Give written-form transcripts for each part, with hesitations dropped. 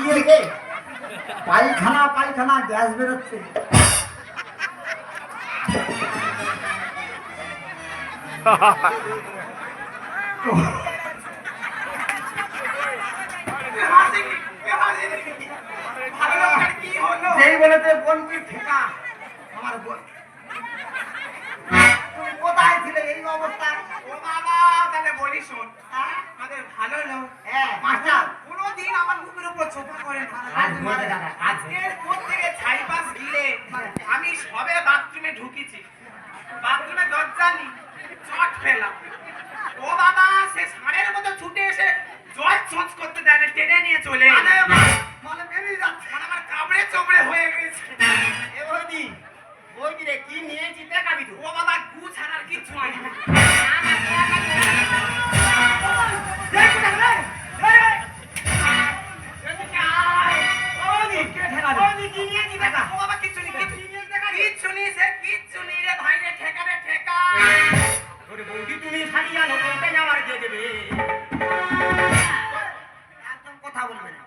দিয়েছে পায়খানা পায়খানা গ্যাস বেরোচ্ছে। যেই বলেছে বোনকে ঠেকা আমার বোন, তুমি কোথায় ছিলে এই অবস্থায়? ও বাবা, তাহলে বলি শোন, আমাদের ভালো লোক মাস্টার কোনোদিন আমার মুখের উপর চোখা করে না। আজকের পর থেকে ছাইপাস গিলে আমি সবে বাথরুমে ঢুকেছি, বাথরুমে দরজা নি চট ফেলাম। ও বাবা, সে ষাঁড়ের মতো ছুটে এসে জল চোঁচ করতে দেয় না, টেনে নিয়ে চলে মানে বেরিয়ে যাচ্ছে, মানে আমার কামড়ে চোপড়ে হয়ে গেছে। এ বৌদি বৌদি রে কি নিয়েছি দেখাবি তো? ও বাবা, গু ছাড়ার কিচ্ছু হয় না। কথা বলবে না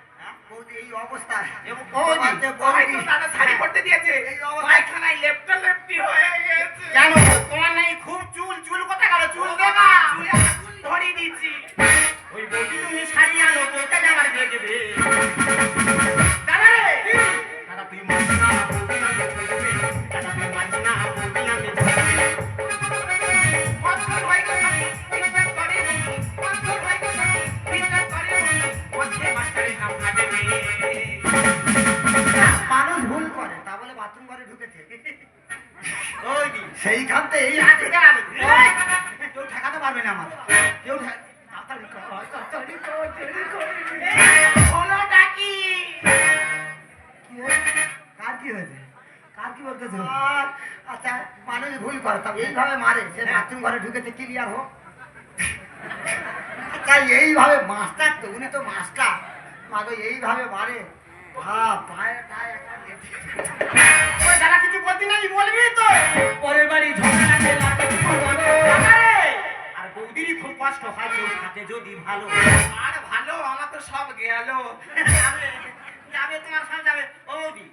বৌদি এই অবস্থা। শাড়ি পরতে দিয়েছে, পায়খানায় লেপটা লেপটি হয়ে গেছে। জানো তোমার নাই খুব চুল, চুল কোথা গেল? চুল দেবা ধরিয়ে দিচ্ছি। ওই বৌদি তুমি শাড়ি আনো, বউটা আমার দিয়ে দেবে। দাদা রে, দাদা তুই মানছি না বৌদি আমি দেবে, দাদা তুই মানছি না বৌদি আমি দেবে। অদ্ভুত হয়ে গেছে, ঠিকঠাক করে নি, অদ্ভুত হয়ে গেছে, ঠিকঠাক করে নি, মধ্যে মাস্টারের নাম কাটে নি। মানুষ ভুল করে, তা বলে বাথরুম ঘরে ঢুকেছে। সেইখানতে এই হাতে আমি কেউ ঠেকাতে পারবে না আমার, কেউ তাড়াতাড়ি কর, তাড়াতাড়ি কর, দেরি করে। হলোটা কি? কি হয়েছে? কার কি হয়েছে? কার কি বলতেছে? আচ্ছা মানুষ ভুল করে, তবে এইভাবে মারে, সে বাথরুম ঘরে ঢুকেছে, ক্লিয়ার হোক। আচ্ছা এইভাবে মাস্টার তো, উনি তো মাস্টার, মাগো এইভাবে মারে, পায়ে টায়ে একটা ওই যারা কিছু বলতি না, বলবি তো পরের বাড়ি ঝগড়া আর বৌদিরই খুব কষ্ট হয়, কেউ থাকে যদি ভালো। আর ভালো, আমার তো সব গেল। যাবে তোমার সামনে যাবে ও বৌদি,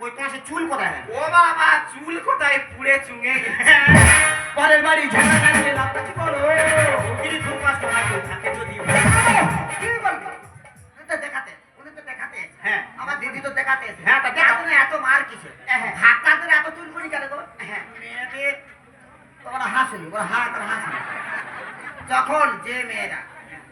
ওই তোমার সে চুল কোথায়? ও বাবা, চুল কোথায় পুড়ে চুঙে গেছে। পরের বাড়ি ঝগড়া লাগলে লাভটা কি করো? বৌদিরই খুব কষ্ট হয়, কেউ থাকে যদি ভালো। কি বলবো? দেখাতে উনি তো দেখাতে, হ্যাঁ আমার দিদি তো দেখাতে, হ্যাঁ তা দেখাতে না, এত মার কিসে? হাতটাতে এত চুল করি কেন গো? হ্যাঁ মেয়েদের তোমরা হাসেনি, ওরা হা করে হাসেনি। যখন যে মেয়েরা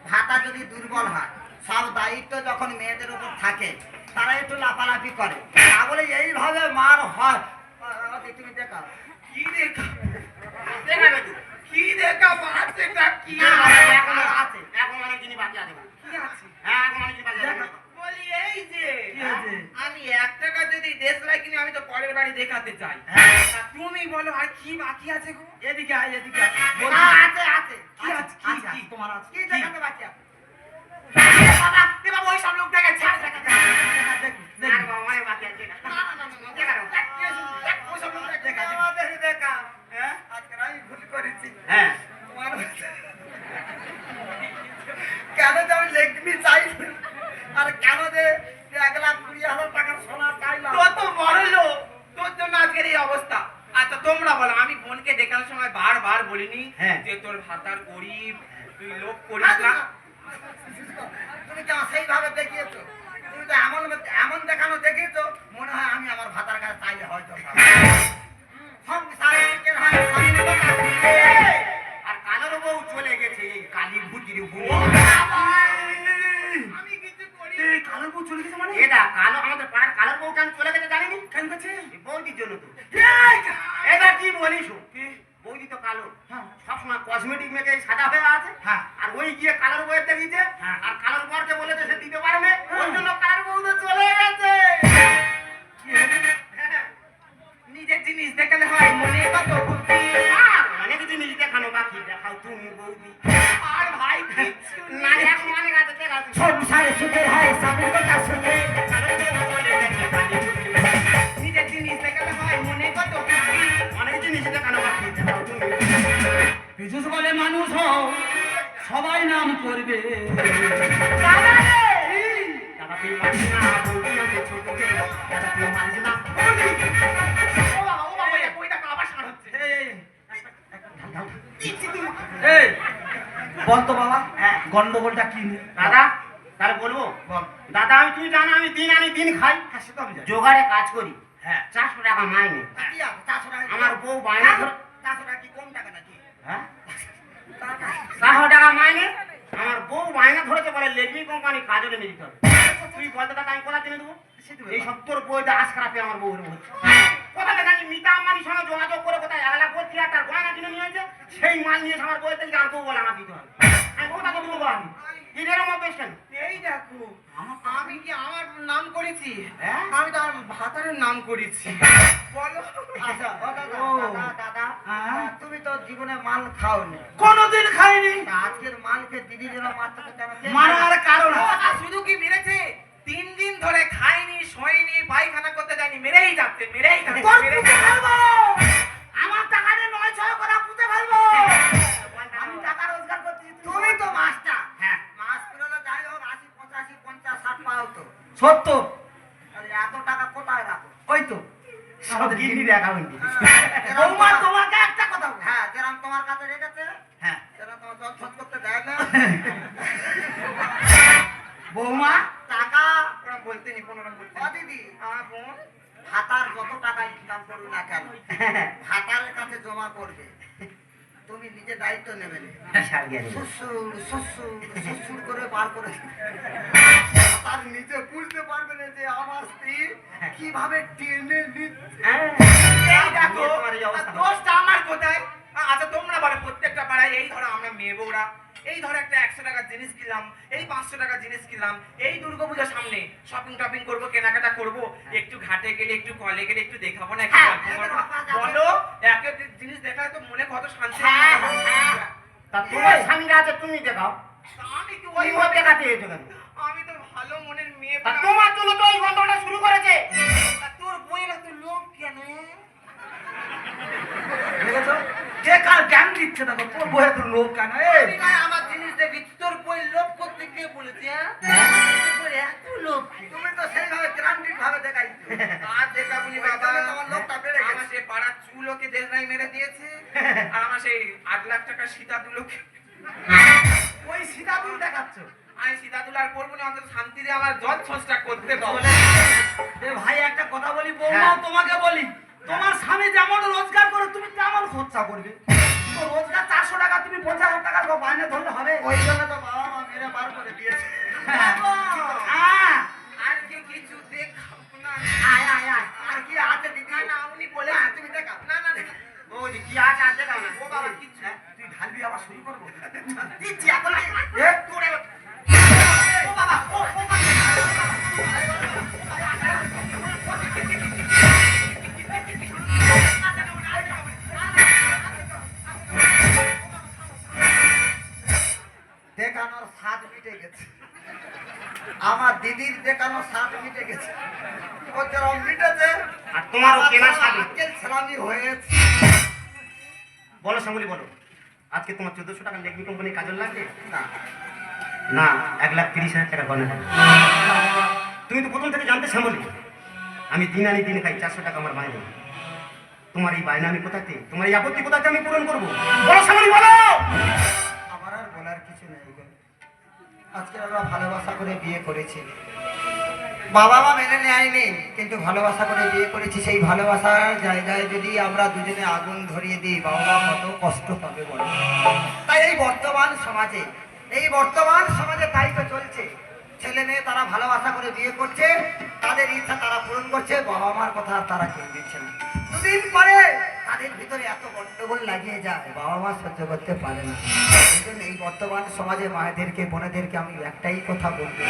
ভাতা যদি দুর্বল হয়, সব দায়িত্ব যখন মেয়েদের উপর থাকে, তারা একটু লাফালাফি করে, তা বলে এইভাবে মার হয়। তুমি দেখাও কি দেখা, দেখাবে তো কি দেখা বাচ্চাটা কি এখনো আছে, এখন অনেক জিনিস বাকি আছে। কি আছে? হ্যাঁ এখন অনেক জিনিস বাকি আছে। বলি এই যে কি হয়েছে? আমি 1 টাকা যদি দেশলাই কিনে আমি তো পরের বাড়ি দেখাতে চাই। হ্যাঁ। তা তুমি বলো আর কি বাকি আছে গো? এদিকে আয়, এদিকে আয়। আছে আছে কি আছে? কি তোমার আছে? কি কি? দেখাতে বাকি আছে? বাবা, এ বাবা ওই সব লোক দেখে ছাড় দেখা আর বাবা অনেক বাকি আছে। দেখাও। ওই সব লোক দেখা, আমাদের দেখা। হ্যাঁ? আজকে আমি ভুল করেছি। হ্যাঁ। কেন যে আমি লেখনি চাই আর কেন যে 1,20,000 টাকার সোনা চাইলাম? তোর তো বড় লোক, তোর জন্য আজকের এই অবস্থা। আচ্ছা তোমরা বলো, আমি বোনকে দেখানোর সময় বারবার বলিনি হ্যাঁ। যে তোর ভাতার গরিব, তুই লোক করিস না? তুমি তো সেইভাবে দেখিয়েছো, তুমি তো এমন দেখানো দেখিয়েছো, মনে হয় আমি আমার ভাতার কাছে চাইলে হয়তো সংসারে সুখের হয় স্বামীর কাছে। আর কালোর বউ চলে গেছে এই কালী ভূতির বউ। আমি কিছু করি এই কালোর বউ চলে গেছে মানে? এটা কালো, আমাদের পাড়ার কালোর বউ কেন চলে গেছে জানিনি? কেন গেছে? বৌদির জন্য তো। এটা কি বলিস? বৌদি তো কালো, সবসময় কসমেটিক মেখে সাদা হয়ে আছে, আর ওই গিয়ে কালোর বউয়ের দেখিয়েছে, আর কালোর বউকে বলেছে সে দিতে পারবে, ওই জন্য কালোর বউ তো চলে গেছে। নিজের জিনিস দেখালে হয়, মনে কত বুদ্ধি। অনেক জিনিস দেখানো বাকি, দেখাও তুমি বৌদি। আর ভাই কিচ্ছু না নেই। এখন অনেক আছে, দেখাও। সংসারে সুখের হয় স্বামীর কথা শুনে, কালোর বউ চলে গেছে কালী ভূতির বউ। নিজের জিনিস দেখালে হয়, মনে কত বুদ্ধি। অনেক জিনিস দেখানো বাকি, দেখাও তুমি। বিশেষ বলে মানুষ হও, সবাই নাম করবে। দাদা তুই মানিস না বৌদি আমাকে ছোট দেব দাদা তুই মানিস না ও বাবা ওই দেখো আবার সাড় হচ্ছে এই বল তো বাবা, হ্যাঁ গন্ডগোলটা কি নিয়ে? দাদা তাহলে বলবো বল। দাদা আমি তুই জানো আমি দিন আনি দিন খাই হ্যাঁ সে তো আমি জানি। জোগাড়ে কাজ করি হ্যাঁ 400 টাকা মাইনে কি আছে 400 টাকা আমার বউ বায়না ধরে 400 টাকা কি কম টাকা নাকি হ্যাঁ 400 টাকা মাইনে আমার বউ বায়না ধরেছে বলে লেগমি কোম্পানি কাজে নিয়ে দিতে হবে তুই বলতে দাদা আমি কোথা কিনে দেবো এই 70 বইতে আজ খারাপে আমার বউ এরকম হচ্ছে কোথাতে জানি মিতা আম্বানির সঙ্গে যোগাযোগ করে কোথায় 1 লাখ 32,000 গয়না কিনে নিয়েছে সেই মাল নিয়ে আমার বউতে আর বউ বলে আমার দিতে হবে আমি কোথাকে দেবো আমি ঈদের মধ্যে কেন এই দেখো আমি কি আমার নাম করেছি হ্যাঁ? আমি তো আমার ভাতারের নাম করেছি বলো আচ্ছা ও দাদা ও। দাদা দাদা হ্যাঁ? তুমি তো জীবনে মাল খাওনি কোনোদিন খাইনি। আজকের মালকে দিদি যেন মারতে কেন মারার কারণ ও, আছে। আর শুধু কি মেরেছে 3 দিন ধরে খাইনি শোয়নি পায়খানা করতে যায়নি মেরেই যাচ্ছে মেরেই যাচ্ছে তোর মেরেই পুঁতে যাচ্ছে। ফেলবো। আমার টাকা নিয়ে 9-6 করে পুঁতে ফেলবো। আমি টাকা রোজগার করছি, তুমি তো মাস্টার হ্যাঁ মাস পেরোলে যাই হোক 80 85 50 60 পাও তো 70। তাহলে এত টাকা কোথায় রাখো ওই তো সব গিন্নির অ্যাকাউন্টে বৌমা তোমাকে একটা কথা বলি। হ্যাঁ যেরকম তোমার কাছে রেখেছে হ্যাঁ সেরকম তোমার জল শোধ করতে দেয় না বৌমা টাকা ওরা বলতে নি কোন রকম বলতে ও নি। দিদি আমার বোন ভাতার যত টাকা ইনকাম করুন না কেন ভাতারের কাছে জমা করবে তুমি নিজে দায়িত্ব নেবে না শ্বশুর শ্বশুর শ্বশুর করে বার করে তার নিজে বুঝতে পারবে না যে আমার স্ত্রী কিভাবে টেনে নিচ্ছে এই দেখো তোমার এই অবস্থা। দোষটা আমার কোথায় আচ্ছা তোমরা বলো প্রত্যেকটা পাড়ায় এই ধরো আমরা মেয়ে বউরা এই ধরো একটা 100 টাকার জিনিস কিনলাম এই 500 টাকার জিনিস কিনলাম এই দুর্গাপূজার সামনে শপিং টপিং করবো কেনাকাটা করবো একটু ঘাটে গেলে একটু কলে গেলে একটু দেখাবো না একটু হ্যাঁ, গল্প করবো। বলো একটা জিনিস দেখালে তো মনে কত শান্তি হ্যাঁ, হয়। হ্যাঁ। তা তোমার স্বামীরা আছে তুমি দেখাও তা আমি কি ওই ওই মত দেখাতে এসো কেন আমি তো ভালো মনের মেয়ে তা তোমার জন্য তো এই গল্পটা শুরু করেছে তা তোর বইয়ের তো লোক কেন দেখেছো কে কার জ্ঞান দিচ্ছে দেখো তোর বইয়ে তো লোক কেন এই আমি নয় আমার জিনিস দেখি তোর বইয়ের লোক করতে কে বলেছে হ্যাঁ? তোর বইয়ের এত লোক তুমি তো সেইভাবে গ্রান্টিক ভাবে দেখাইছো আর দেখা বলি ওই বাবা জন্য তোমার লোকটা বেড়ে গেছে। আমার সেই পাড়ার চুলোকে দেশলাই মেরে দিয়েছে আর আমার সেই 8 লাখ টাকার সীতাদুলোকে ওই সীতাদুল দেখাচ্ছ আমি সীতাদুল আর করবো না অন্তত শান্তিতে আমার জল ছসটা করতে দাও এ ভাই একটা কথা বলি বৌমাও তোমাকে বলি তোমার স্বামী যেমন রোজগার করে তুমি তেমন খরচা করবে তো রোজগার 400 টাকা তুমি 50,000 টাকার বায়না ধরলে হবে ওই জন্য তো বাবা মা মেরে বার করে দিয়েছে হ্যাঁ আজকে কিছু দেখাবো না আয় আয় আয় আর কি আছে দিদি না না উনি বলে না, তুমি দেখাও। না না না। বৌদি কি আছে আর দেখাও না ও বাবা কিচ্ছু হ্যাঁ? তুই ঢালবি আবার শুরু করবো দিচ্ছি এখন এ তোরে ও বাবা ও দেখানোর স্বাদ মিটে গেছে আমার দিদির দেখানোর স্বাদ মিটে গেছে ও যেরকম মিটেছে আর তোমারও কেনা স্বাদ মিটেছে। আজকের ছেলামি হয়েছে বলো শ্যামলি বলো আজকে তোমার 1400 টাকা লেগমি কোম্পানি কাজল লাগবে না না 1,30,000 টাকা গয়না লাগবে। তুমি তো প্রথম থেকে জানতে শ্যামলি আমি দিন আনি দিন খাই 400 টাকা আমার মাইনে তোমার এই বায়না আমি কোথাতে তোমার এই আপত্তি কোথাতে আমি পূরণ করবো বলো শ্যামলি বলো আমার আর বলার কিছু নেই গো। আজকে আমরা ভালোবাসা করে বিয়ে করেছি বাবা মা মেনে নেয়নি কিন্তু ভালোবাসা করে বিয়ে করেছি সেই ভালোবাসার জায়গায় যদি আমরা দুজনে আগুন ধরিয়ে দিই বাবা মা কত কষ্ট পাবে বলো তাই এই বর্তমান সমাজে তাই তো চলছে ছেলে মেয়ে তারা ভালোবাসা করে বিয়ে করছে তাদের ইচ্ছা তারা পূরণ করছে বাবা মার কথা আর তারা কেউ দিচ্ছে না দুদিন পরে তাদের ভিতরে এত গন্ডগোল লাগিয়ে যায় বাবা মা সহ্য করতে পারে না এই জন্য এই বর্তমান সমাজে মায়েদেরকে বোনেদেরকে আমি একটাই কথা বলবো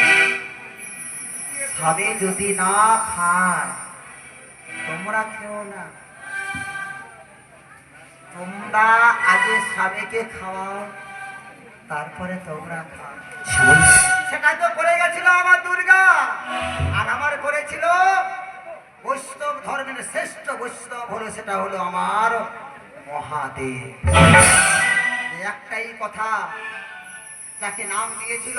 স্বামী যদি না খায় তোমরা খেও না তোমরা আগে স্বামীকে খাওয়াও তারপরে তোমরা খাও সেটা তো করে গেছিল আমার দুর্গা আর আমার করেছিল বৈষ্ণব ধর্মের শ্রেষ্ঠ বৈষ্ণব হলো সেটা হলো আমার মহাদেব একটাই কথা যাকে নাম দিয়েছিল